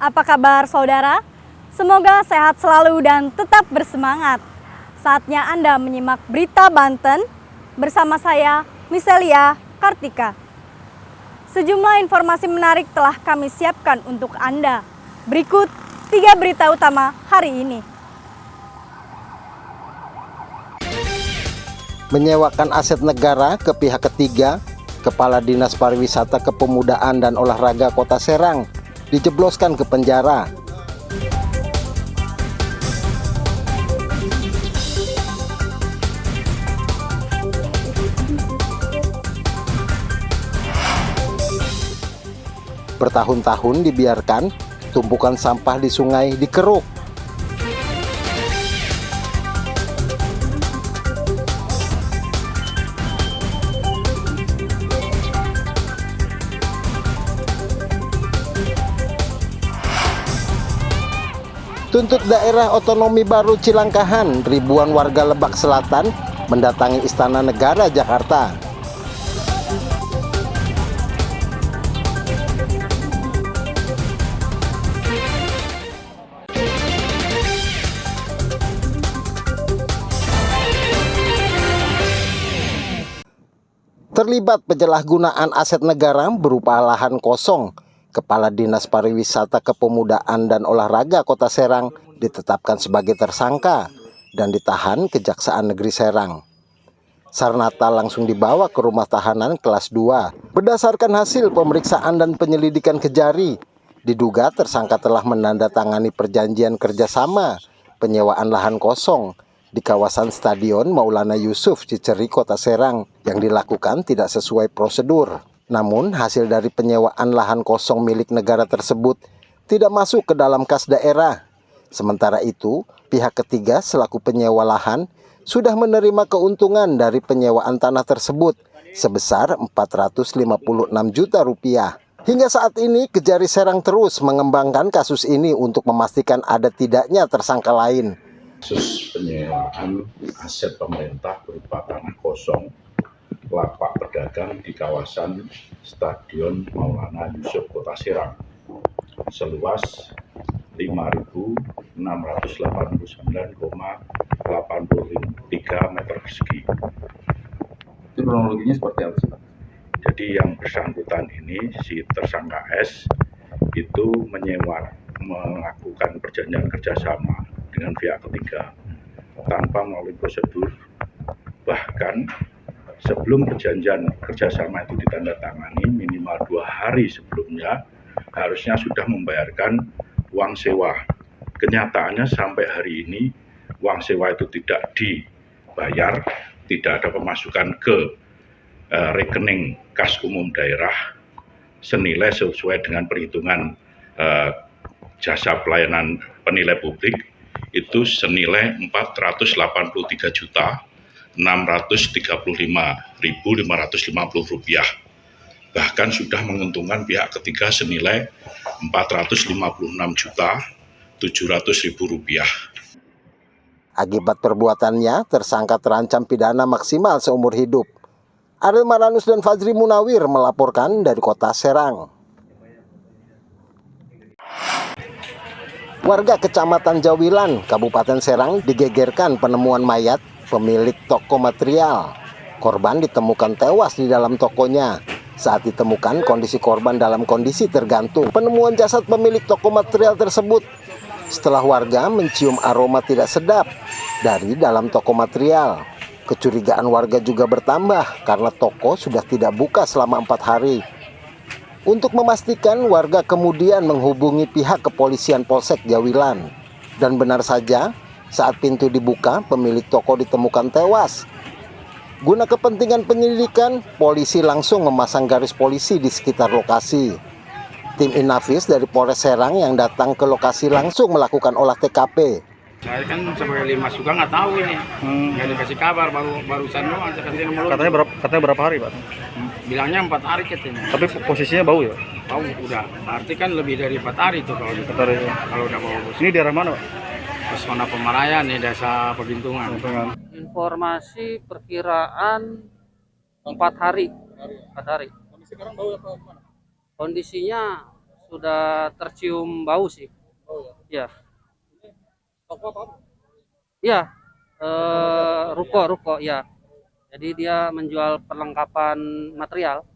Apa kabar saudara? Semoga sehat selalu dan tetap bersemangat. Saatnya Anda menyimak Berita Banten bersama saya, Miselia Kartika. Sejumlah informasi menarik telah kami siapkan untuk Anda. Berikut 3 berita utama hari ini. Menyewakan aset negara ke pihak ketiga, Kepala Dinas Pariwisata Kepemudaan dan Olahraga Kota Serang dijebloskan ke penjara. Bertahun-tahun dibiarkan, tumpukan sampah di sungai dikeruk. Tuntut daerah otonomi baru Cilangkahan, ribuan warga Lebak Selatan mendatangi Istana Negara Jakarta. Terlibat penyalahgunaan aset negara berupa lahan kosong, Kepala Dinas Pariwisata Kepemudaan dan Olahraga Kota Serang ditetapkan sebagai tersangka dan ditahan Kejaksaan Negeri Serang. Sarnata langsung dibawa ke rumah tahanan kelas 2. Berdasarkan hasil pemeriksaan dan penyelidikan Kejari, diduga tersangka telah menandatangani perjanjian kerjasama penyewaan lahan kosong di kawasan Stadion Maulana Yusuf Ciceri Kota Serang yang dilakukan tidak sesuai prosedur. Namun, hasil dari penyewaan lahan kosong milik negara tersebut tidak masuk ke dalam kas daerah. Sementara itu, pihak ketiga selaku penyewa lahan sudah menerima keuntungan dari penyewaan tanah tersebut sebesar 456 juta rupiah. Hingga saat ini, Kejari Serang terus mengembangkan kasus ini untuk memastikan ada tidaknya tersangka lain. Kasus penyewaan aset pemerintah berupa tanah kosong lapak pedagang di kawasan Stadion Maulana Yusuf Kota Serang seluas 5.689,83 meter persegi. Itu kronologinya seperti apa sih, Pak? Jadi yang bersangkutan ini, si tersangka S itu melakukan perjanjian kerjasama dengan pihak ketiga tanpa melalui prosedur. Bahkan sebelum perjanjian kerjasama itu ditandatangani, minimal 2 hari sebelumnya harusnya sudah membayarkan uang sewa. Kenyataannya sampai hari ini uang sewa itu tidak dibayar, tidak ada pemasukan ke rekening kas umum daerah senilai sesuai dengan perhitungan jasa pelayanan penilai publik itu senilai 483.635.550 rupiah. Bahkan sudah menguntungkan pihak ketiga senilai 456.700.000 rupiah. Akibat perbuatannya, tersangka terancam pidana maksimal seumur hidup. Ariel Maranus dan Fajri Munawir melaporkan dari Kota Serang. Warga Kecamatan Jawilan, Kabupaten Serang digegerkan penemuan mayat pemilik toko material. Korban ditemukan tewas di dalam tokonya. Saat ditemukan, kondisi korban dalam kondisi tergantung. Penemuan jasad pemilik toko material tersebut setelah warga mencium aroma tidak sedap dari dalam toko material. Kecurigaan warga juga bertambah karena toko sudah tidak buka selama 4 hari. Untuk memastikan, warga kemudian menghubungi pihak kepolisian Polsek Jawilan. Dan benar saja, saat pintu dibuka, pemilik toko ditemukan tewas. Guna kepentingan penyelidikan, polisi langsung memasang garis polisi di sekitar lokasi. Tim Inafis dari Polres Serang yang datang ke lokasi langsung melakukan olah TKP. Saya kan sebagai Limas juga nggak tahu ini, nggak dikasih kabar, barusan doang. Katanya berapa hari, Pak? Bilangnya 4 hari katanya. Tapi posisinya bau ya? Tahu udah, berarti kan lebih dari 4 hari itu kalau gitu. Kalau udah bau. Ini daerah mana, Pak? Pesona Pemarayan nih, desa Pegintungan. Informasi perkiraan 4 hari. 4 hari. Kondisi sekarang bau apa? Kondisinya sudah tercium bau sih. Ya. Ya, ruko ya. Jadi dia menjual perlengkapan material.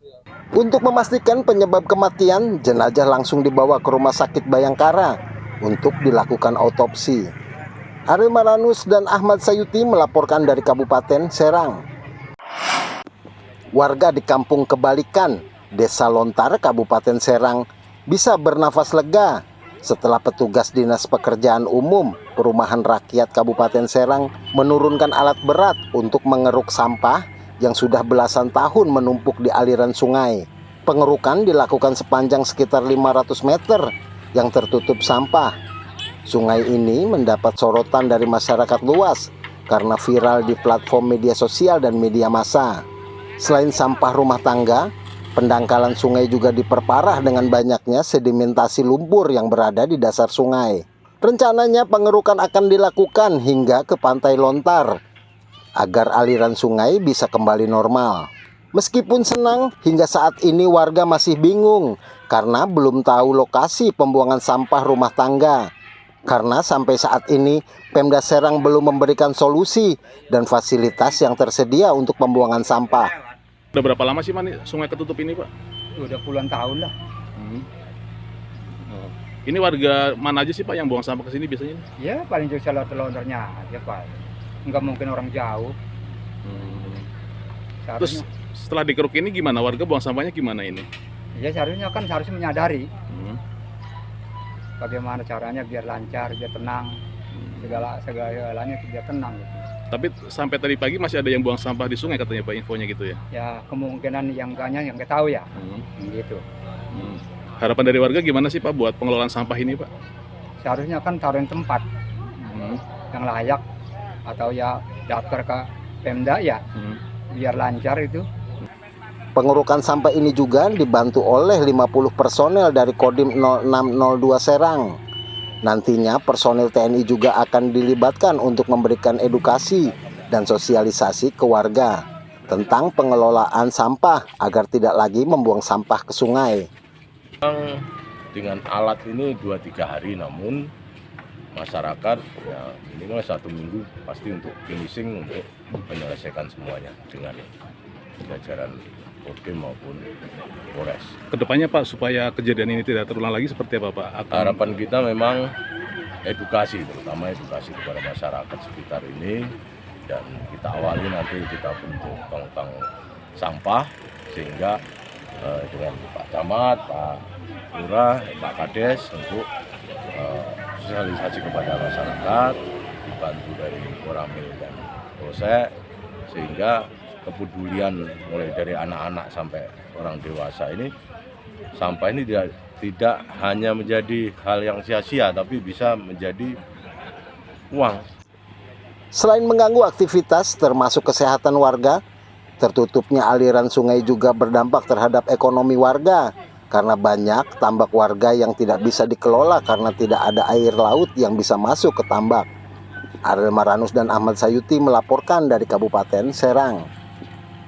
Untuk memastikan penyebab kematian, jenazah langsung dibawa ke Rumah Sakit Bayangkara untuk dilakukan autopsi. Ariel Maranus dan Ahmad Sayuti melaporkan dari Kabupaten Serang. Warga di Kampung Kebalikan, Desa Lontar, Kabupaten Serang, bisa bernafas lega setelah petugas Dinas Pekerjaan Umum Perumahan Rakyat Kabupaten Serang menurunkan alat berat untuk mengeruk sampah yang sudah belasan tahun menumpuk di aliran sungai. Pengerukan dilakukan sepanjang sekitar 500 meter yang tertutup sampah. Sungai ini mendapat sorotan dari masyarakat luas karena viral di platform media sosial dan media massa. Selain sampah rumah tangga, pendangkalan sungai juga diperparah dengan banyaknya sedimentasi lumpur yang berada di dasar sungai. Rencananya pengerukan akan dilakukan hingga ke Pantai Lontar agar aliran sungai bisa kembali normal. Meskipun senang, hingga saat ini warga masih bingung karena belum tahu lokasi pembuangan sampah rumah tangga. Karena sampai saat ini Pemda Serang belum memberikan solusi dan fasilitas yang tersedia untuk pembuangan sampah. Udah berapa lama sih Pak sungai ketutup ini Pak? Udah puluhan tahun lah. Oh. Ini warga mana aja sih Pak yang buang sampah ke sini biasanya? Ya paling jauh Lontarnya aja Pak. Nggak mungkin orang jauh. Terus setelah dikeruk ini gimana? Warga buang sampahnya gimana ini? Ya seharusnya menyadari bagaimana caranya biar lancar, biar tenang, segalanya biar tenang. Gitu. Tapi sampai tadi pagi masih ada yang buang sampah di sungai katanya Pak, infonya gitu ya? Ya kemungkinan yang banyak yang kita tahu ya, gitu. Harapan dari warga gimana sih Pak buat pengelolaan sampah ini Pak? Seharusnya kan taruhin tempat yang layak atau ya daftar ke Pemda ya, biar lancar itu. Pengerukan sampah ini juga dibantu oleh 50 personel dari Kodim 0602 Serang. Nantinya personel TNI juga akan dilibatkan untuk memberikan edukasi dan sosialisasi ke warga tentang pengelolaan sampah agar tidak lagi membuang sampah ke sungai. Dengan alat ini 2-3 hari, namun masyarakat ya minimal 1 minggu pasti untuk finishing untuk menyelesaikan semuanya dengan jajaran Kodim maupun Polres. Kedepannya Pak, supaya kejadian ini tidak terulang lagi seperti apa Pak? Harapan kita memang edukasi, terutama edukasi kepada masyarakat sekitar ini, dan kita awali nanti kita bentuk tong-tong sampah sehingga dengan Pak Camat, Pak Lurah, Pak Kades untuk sosialisasi kepada masyarakat, dibantu dari Koramil dan Polsek, sehingga kepedulian mulai dari anak-anak sampai orang dewasa ini, sampah ini tidak hanya menjadi hal yang sia-sia, tapi bisa menjadi uang. Selain mengganggu aktivitas termasuk kesehatan warga, tertutupnya aliran sungai juga berdampak terhadap ekonomi warga karena banyak tambak warga yang tidak bisa dikelola karena tidak ada air laut yang bisa masuk ke tambak. Ariel Maranus dan Ahmad Sayuti melaporkan dari Kabupaten Serang.